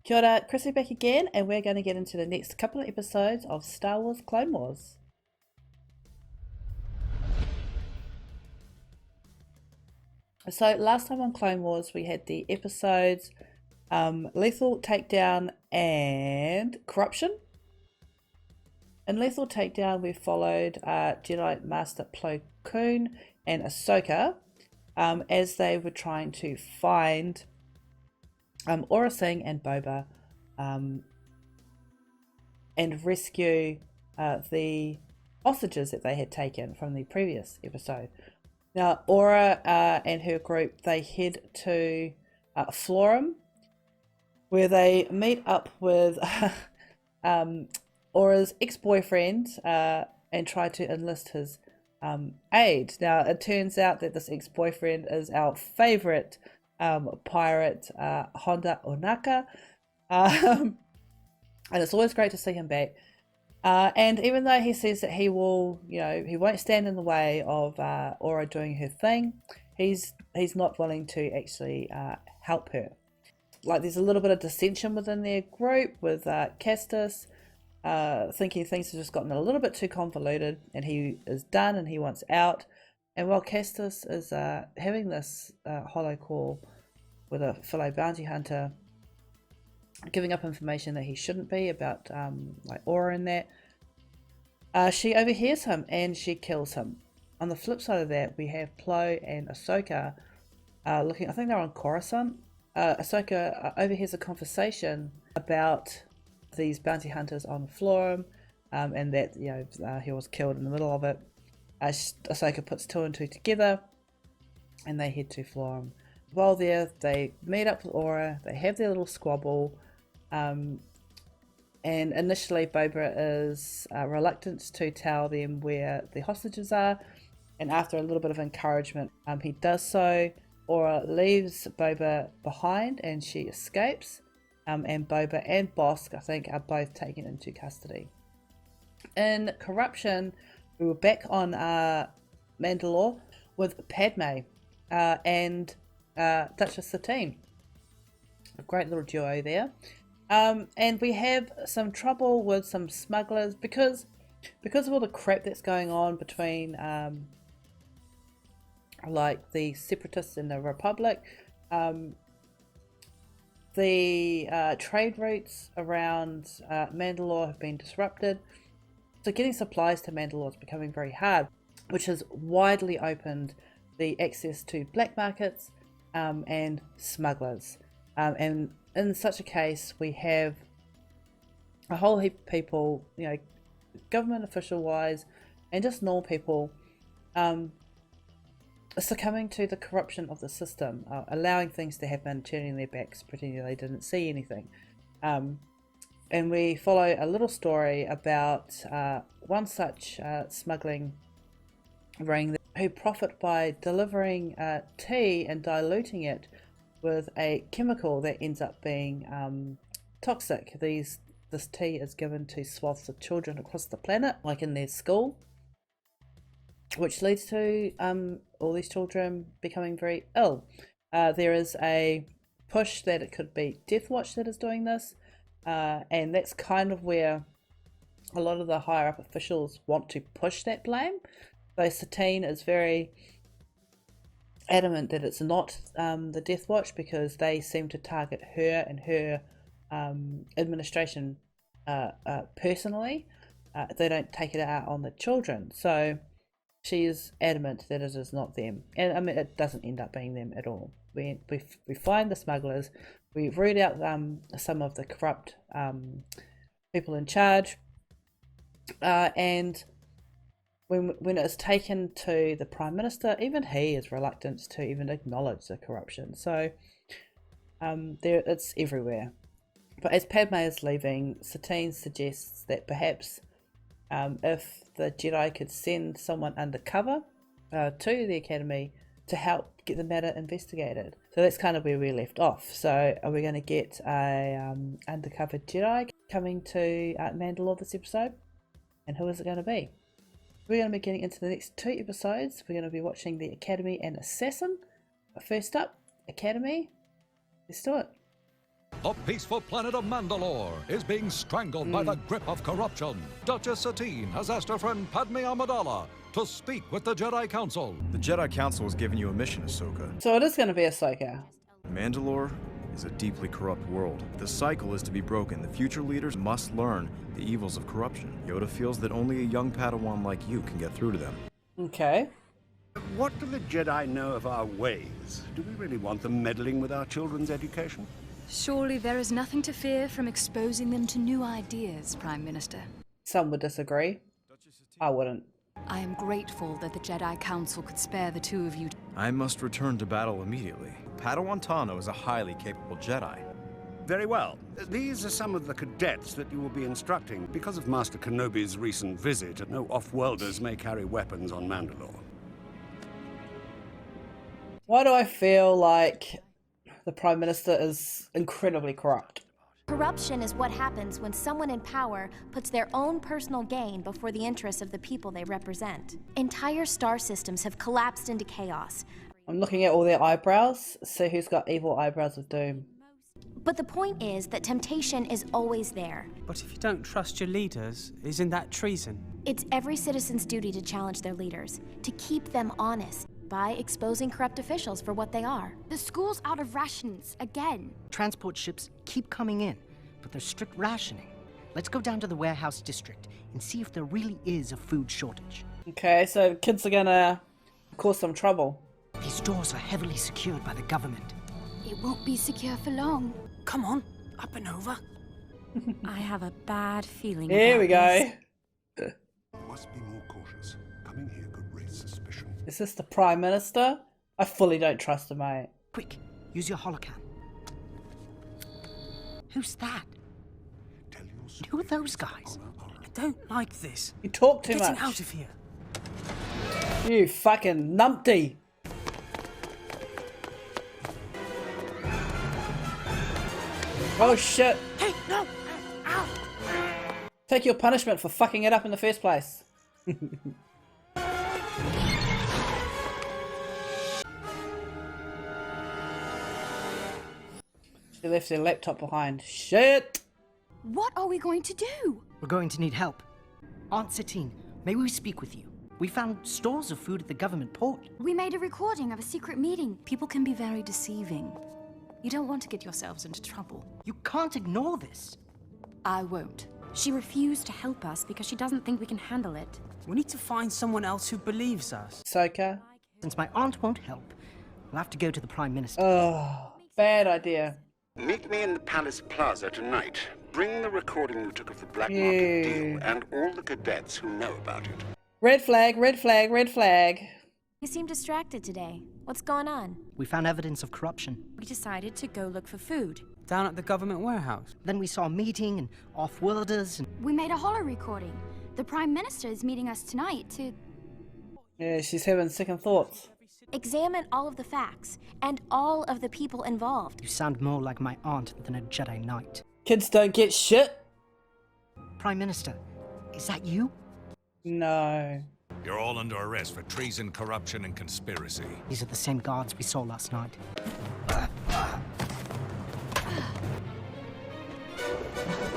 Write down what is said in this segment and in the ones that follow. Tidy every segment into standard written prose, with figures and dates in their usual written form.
Kia ora, Chrissy back again, and we're going to get into the next couple of episodes of Star Wars Clone Wars. So, last time on Clone Wars, we had the episodes Lethal Takedown and Corruption. In Lethal Takedown, we followed Jedi Master Plo Koon and Ahsoka as they were trying to find Aurra Sing and Boba and rescue the hostages that they had taken from the previous episode. Now, Aurra and her group, they head to Florham, where they meet up with Aura's ex-boyfriend and try to enlist his aid. Now, it turns out that this ex-boyfriend is our favourite pirate, Honda Ohnaka. And it's always great to see him back. And even though he says that he will, he won't stand in the way of Aurra doing her thing, he's not willing to actually help her. Like, there's a little bit of dissension within their group, with Castus thinking things have just gotten a little bit too convoluted, and he is done and he wants out. And while Castus is having this hollow call with a fellow bounty hunter, giving up information that he shouldn't be about like Aurra and that, she overhears him and she kills him. On the flip side of that, we have Plo and Ahsoka looking, I think they're on Coruscant. Ahsoka overhears a conversation about these bounty hunters on Florham, and that he was killed in the middle of it. Ahsoka puts two and two together and they head to Florham. While there, they meet up with Aurra, they have their little squabble. And initially Boba is reluctant to tell them where the hostages are, and after a little bit of encouragement, he does so. Aurra leaves Boba behind and she escapes, and Boba and Bossk, I think, are both taken into custody. In Corruption, we were back on Mandalore with Padme and Duchess Satine. A great little duo there. And we have some trouble with some smugglers because of all the crap that's going on between like the Separatists and the Republic. The trade routes around Mandalore have been disrupted, so getting supplies to Mandalore is becoming very hard, which has widely opened the access to black markets and smugglers. And in such a case, we have a whole heap of people, government official wise, and just normal people, succumbing to the corruption of the system, allowing things to happen, turning their backs, pretending they didn't see anything. And we follow a little story about one such smuggling ring who profit by delivering tea and diluting it with a chemical that ends up being toxic. This tea is given to swaths of children across the planet, like in their school, which leads to all these children becoming very ill. There is a push that it could be Deathwatch that is doing this, and that's kind of where a lot of the higher up officials want to push that blame. Though Satine is very adamant that it's not the Deathwatch, because they seem to target her and her administration personally. They don't take it out on the children, so she is adamant that it is not them, and I mean, it doesn't end up being them at all. We find the smugglers, we root out some of the corrupt people in charge, and when it is taken to the Prime Minister, even he is reluctant to even acknowledge the corruption. So it's everywhere. But as Padme is leaving, Satine suggests that perhaps if the Jedi could send someone undercover to the Academy to help get the matter investigated. So that's kind of where we left off. So are we going to get a undercover Jedi coming to Mandalore this episode? And who is it going to be? We're going to be getting into the next two episodes. We're going to be watching the Academy and Assassin. But first up, Academy. Let's do it. The peaceful planet of Mandalore is being strangled by the grip of corruption. Duchess Satine has asked her friend Padme Amidala to speak with the Jedi Council. The Jedi Council has given you a mission, Ahsoka. So it is going to be Ahsoka. Mandalore is a deeply corrupt world. The cycle is to be broken. The future leaders must learn the evils of corruption. Yoda feels that only a young Padawan like you can get through to them. Okay. What do the Jedi know of our ways? Do we really want them meddling with our children's education? Surely there is nothing to fear from exposing them to new ideas, Prime Minister. Some would disagree. I wouldn't. I am grateful that the Jedi Council could spare the two of you. I must return to battle immediately. Padawan Tano is a highly capable Jedi. Very well. These are some of the cadets that you will be instructing. Because of Master Kenobi's recent visit, no off-worlders may carry weapons on Mandalore. Why do I feel like the Prime Minister is incredibly corrupt? Corruption is what happens when someone in power puts their own personal gain before the interests of the people they represent. Entire star systems have collapsed into chaos. I'm looking at all their eyebrows, see who's got evil eyebrows of doom. But the point is that temptation is always there. But if you don't trust your leaders, isn't that treason? It's every citizen's duty to challenge their leaders, to keep them honest, by exposing corrupt officials for what they are. The school's out of rations, again. Transport ships keep coming in, but there's strict rationing. Let's go down to the warehouse district and see if there really is a food shortage. Okay, so kids are gonna cause some trouble. These doors are heavily secured by the government. It won't be secure for long. Come on, up and over. I have a bad feeling. Here we go. Must be more cautious. Coming here could raise suspicion. Is this the Prime Minister? I fully don't trust him, mate. Quick, use your holocan. Who's that? Tell your Who are those guys? I don't like this. You talk too Getting much. out of here. You fucking numpty. Oh shit. Hey, no! Ow! Take your punishment for fucking it up in the first place. She left her laptop behind. Shit! What are we going to do? We're going to need help. Aunt Satine, may we speak with you? We found stores of food at the government port. We made a recording of a secret meeting. People can be very deceiving. You don't want to get yourselves into trouble. You can't ignore this. I won't. She refused to help us because she doesn't think we can handle it. We need to find someone else who believes us. Ahsoka. Since my aunt won't help, we'll have to go to the Prime Minister. Oh, bad idea. Meet me in the Palace Plaza tonight. Bring the recording you took of the black market deal and all the cadets who know about it. Red flag, red flag, red flag. You seem distracted today. What's going on? We found evidence of corruption. We decided to go look for food. Down at the government warehouse. Then we saw a meeting and off-worlders and... We made a holo recording. The Prime Minister is meeting us tonight to... Yeah, she's having second thoughts. Examine all of the facts and all of the people involved. You sound more like my aunt than a Jedi Knight. Kids don't get shit. Prime Minister, is that you? No. You're all under arrest for treason, corruption, and conspiracy. These are the same guards we saw last night.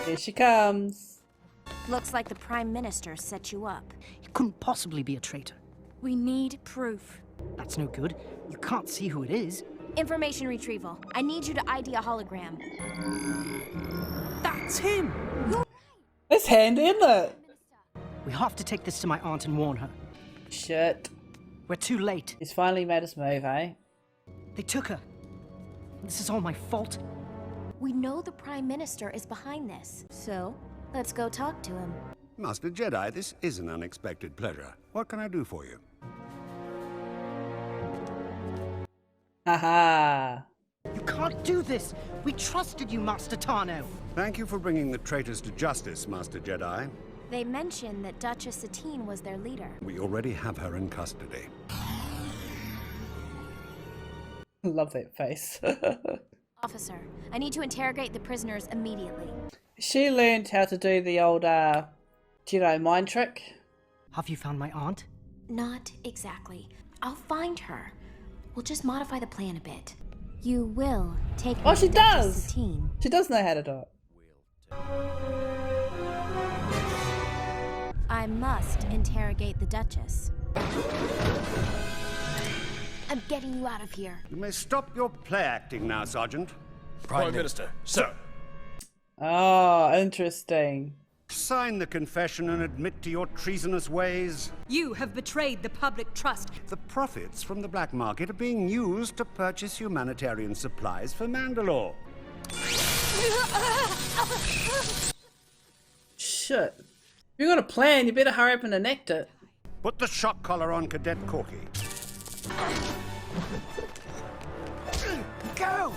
Here she comes. Looks like the Prime Minister set you up. He couldn't possibly be a traitor. We need proof. That's no good. You can't see who it is. Information retrieval. I need you to ID a hologram. That's him! It's handy, isn't it? We have to take this to my aunt and warn her. Shit. We're too late. He's finally made his move, eh? They took her. This is all my fault. We know the Prime Minister is behind this. So, let's go talk to him. Master Jedi, this is an unexpected pleasure. What can I do for you? Haha. You can't do this. We trusted you, Master Tano. Thank you for bringing the traitors to justice, Master Jedi. They mentioned that Duchess Satine was their leader. We already have her in custody. Love that face. Officer, I need to interrogate the prisoners immediately. She learned how to do the old, Jedi mind trick. Have you found my aunt? Not exactly. I'll find her. We'll just modify the plan a bit. You will take Oh, me she to Duchess does! Satine. She does know how to do it. I must interrogate the Duchess. I'm getting you out of here. You may stop your play acting now, Sergeant. Prime Minister, sir. Oh, interesting. Sign the confession and admit to your treasonous ways. You have betrayed the public trust. The profits from the black market are being used to purchase humanitarian supplies for Mandalore. Shit. If you got a plan, you better hurry up and enact it. Put the shock collar on Cadet Corky. Go!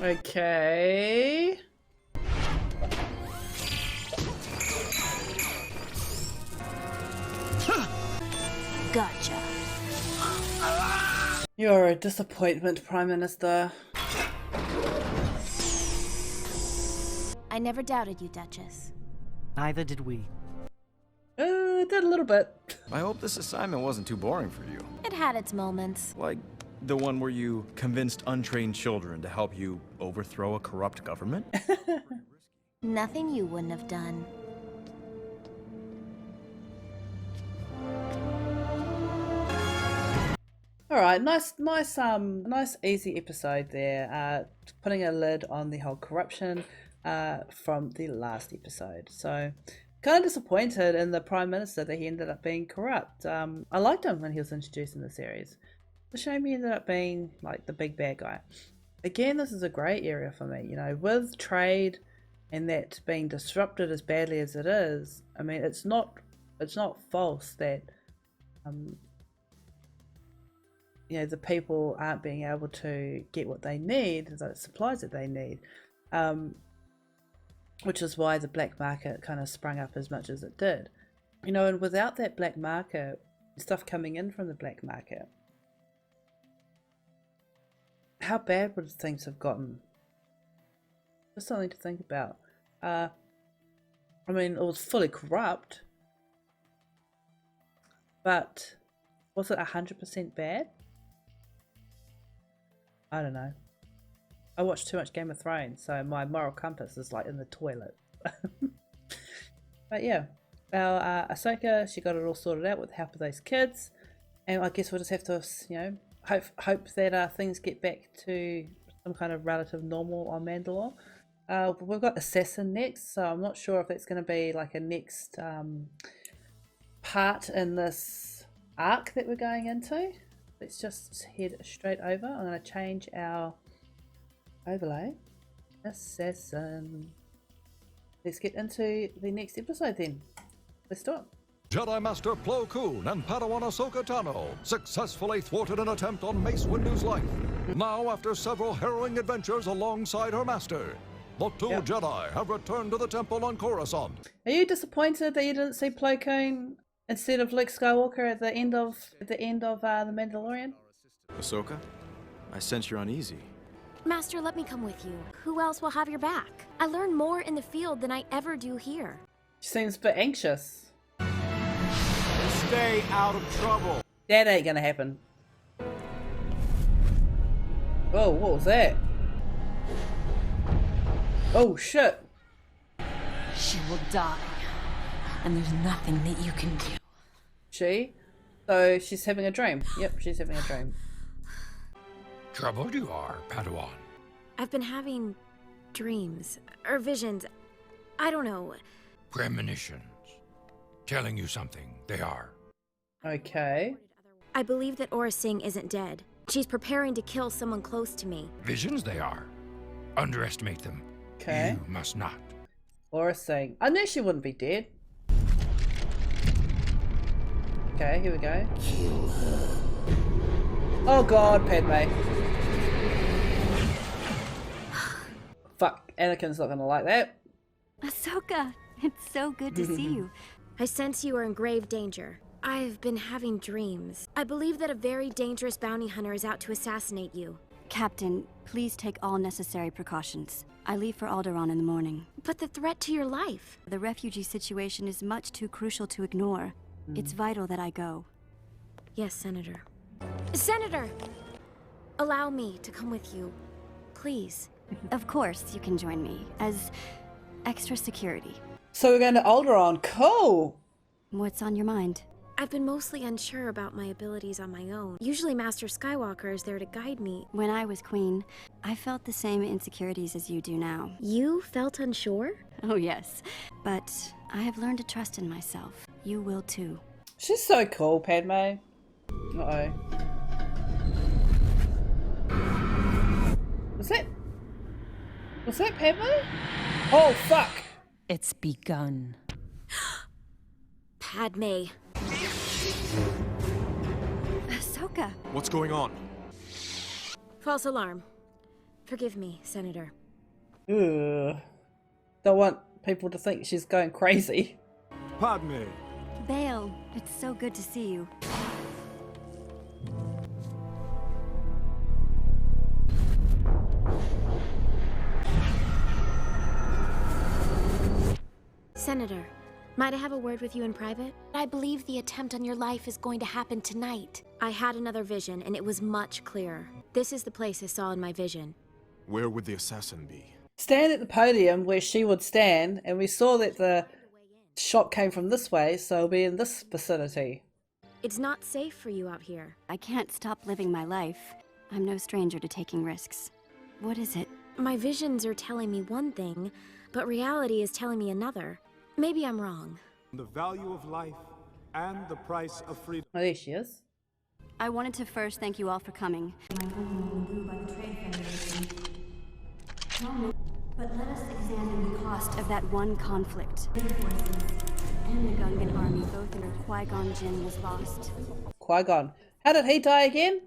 Okay. Gotcha. You're a disappointment, Prime Minister. I never doubted you, Duchess. Neither did we. Did a little bit. I hope this assignment wasn't too boring for you. It had its moments. Like the one where you convinced untrained children to help you overthrow a corrupt government? Nothing you wouldn't have done. All right, nice, easy episode there. Putting a lid on the whole corruption from the last episode. So, kind of disappointed in the Prime Minister that he ended up being corrupt. I liked him when he was introduced in the series. It's a shame he ended up being like the big bad guy. Again, this is a grey area for me. You know, with trade and that being disrupted as badly as it is. I mean, it's not false that you know, the people aren't being able to get what they need, the supplies that they need, which is why the black market kind of sprung up as much as it did. You know, and without that black market, stuff coming in from the black market, how bad would things have gotten? Just something to think about. I mean, it was fully corrupt, but was it 100% bad? I don't know. I watched too much Game of Thrones, so my moral compass is like in the toilet. But yeah, our Ahsoka, she got it all sorted out with the help of those kids, and I guess we'll just have to, you know, hope that things get back to some kind of relative normal on Mandalore. We've got Assassin next, so I'm not sure if that's going to be like a next part in this arc that we're going into. Let's just head straight over. I'm going to change our overlay. Assassin. Let's get into the next episode then. Let's do it. Jedi Master Plo Koon and Padawan Ahsoka Tano successfully thwarted an attempt on Mace Windu's life. Now, after several harrowing adventures alongside her master, the two Jedi have returned to the temple on Coruscant. Are you disappointed that you didn't see Plo Koon instead of Luke Skywalker at the end of The Mandalorian? Ahsoka, I sense you're uneasy. Master, let me come with you. Who else will have your back? I learn more in the field than I ever do here. She seems a bit anxious. Stay out of trouble. That ain't gonna happen. Oh, what was that? Oh shit. She will die, and there's nothing that you can do. So she's having a dream. Yep, she's having a dream. Troubled you are, Padawan. I've been having dreams, or visions. I don't know. Premonitions. Telling you something, they are. Okay. I believe that Aura Singh isn't dead. She's preparing to kill someone close to me. Visions they are. Underestimate them. Okay. You must not. Aura Singh. I knew she wouldn't be dead. Okay, here we go. Oh god, Padme. Fuck, Anakin's not gonna like that. Ahsoka, it's so good to see you. I sense you are in grave danger. I've been having dreams. I believe that a very dangerous bounty hunter is out to assassinate you. Captain, please take all necessary precautions. I leave for Alderaan in the morning. But the threat to your life. The refugee situation is much too crucial to ignore. It's vital that I go. Yes, Senator. Senator! Allow me to come with you, please. Of course, you can join me as extra security. So we're going to Alderaan. Cool. What's on your mind? I've been mostly unsure about my abilities on my own. Usually Master Skywalker is there to guide me. When I was queen, I felt the same insecurities as you do now. You felt unsure? Oh yes, but I have learned to trust in myself. You will too. She's so cool, Padme. Uh-oh. Was that Padme? Oh, fuck. It's begun. Padme. Ahsoka. What's going on? False alarm. Forgive me, Senator. Ugh. Don't want people to think she's going crazy. Padme. Bail, it's so good to see you. Senator, might I have a word with you in private? I believe the attempt on your life is going to happen tonight. I had another vision, and it was much clearer. This is the place I saw in my vision. Where would the assassin be? Stand at the podium where she would stand, and we saw that the shot came from this way, so it'll be in this vicinity. It's not safe for you out here. I can't stop living my life. I'm no stranger to taking risks. What is it? My visions are telling me one thing, but reality is telling me another. Maybe I'm wrong. The value of life and the price of freedom. Oh, there she is. I wanted to first thank you all for coming. But let us examine the cost of that one conflict. And the Gungan army, both under Qui-Gon Jinn, was lost. Qui-Gon. How did he die again?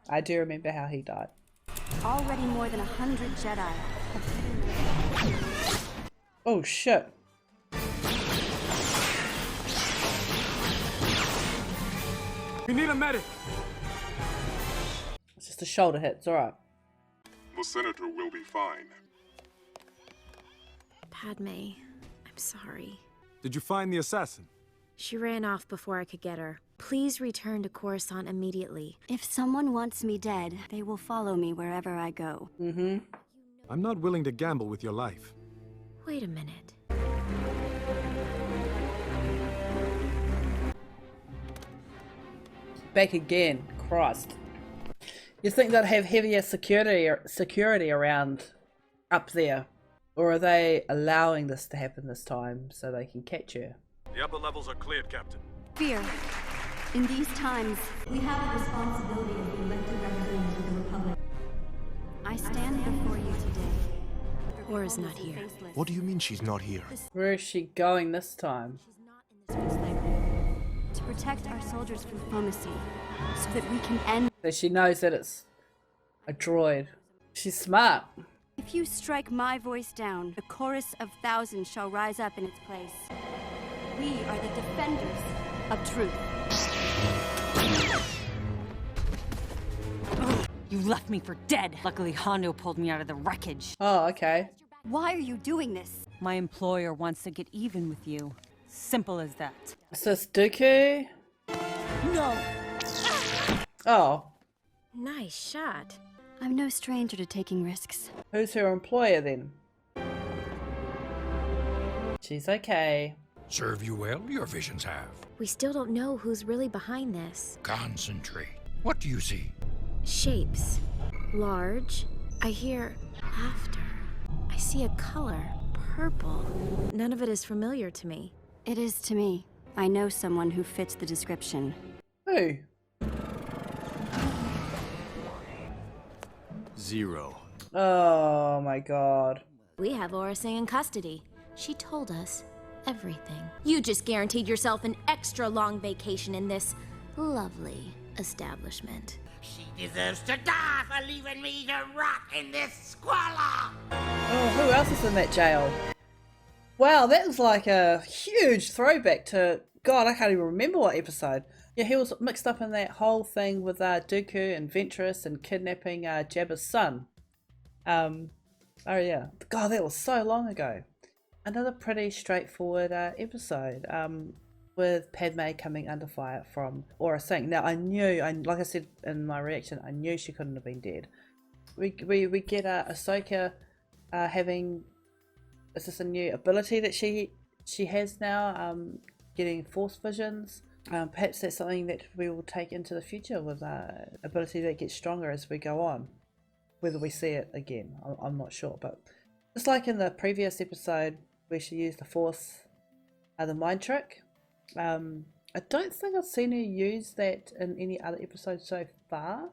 I do remember how he died. Already more than 100 Jedi have Oh shit. We need a medic. It's just a shoulder hit, it's alright. The senator will be fine. Padme, I'm sorry. Did you find the assassin? She ran off before I could get her. Please return to Coruscant immediately. If someone wants me dead, they will follow me wherever I go. Mm-hmm. I'm not willing to gamble with your life. Wait a minute. Back again. Christ. You think they'd have heavier security around up there? Or are they allowing this to happen this time so they can catch her? The upper levels are cleared, Captain. Fear. In these times, we have the responsibility of the elected representatives of the Republic. I stand before you today. Aura's not here. What do you mean she's not here? Where is she going this time? To protect our soldiers from diplomacy, so that we can end. So she knows that it's a droid. She's smart. If you strike my voice down, the chorus of thousands shall rise up in its place. We are the defenders of truth. You left me for dead. Luckily, Hondo pulled me out of the wreckage. Oh, okay. Why are you doing this? My employer wants to get even with you. Simple as that. Is this Dooku? No! Oh. Nice shot. I'm no stranger to taking risks. Who's her employer then? She's okay. Serve you well, your visions have. We still don't know who's really behind this. Concentrate. What do you see? Shapes. Large. I hear laughter. I see a color. Purple. None of it is familiar to me. It is to me. I know someone who fits the description. Who? Zero. Oh my god. We have Aura Singh in custody. She told us everything. You just guaranteed yourself an extra long vacation in this lovely establishment. She deserves to die for leaving me to rot in this squalor! Oh, who else is in that jail? Wow, that was like a huge throwback to... God, I can't even remember what episode. Yeah, he was mixed up in that whole thing with Dooku and Ventress and kidnapping Jabba's son. Oh yeah. God, that was so long ago. Another pretty straightforward episode. with Padme coming under fire from Aurra Sing. Now I knew, like I said in my reaction, I knew she couldn't have been dead. We get Ahsoka having, is this a new ability that she has now, getting Force visions. Perhaps that's something that we will take into the future with ability that gets stronger as we go on. Whether we see it again, I'm not sure. But just like in the previous episode where she used the Force, the mind trick, I don't think I've seen her use that in any other episode so far.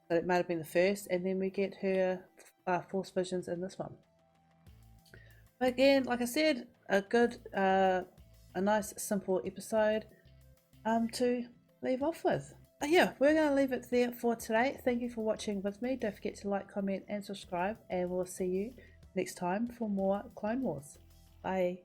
But it might have been the first, and then we get her Force visions in this one. But again, like I said, a good, a nice simple episode to leave off with. Yeah, we're going to leave it there for today. Thank you for watching with me. Don't forget to like, comment and subscribe, and we'll see you next time for more Clone Wars. Bye.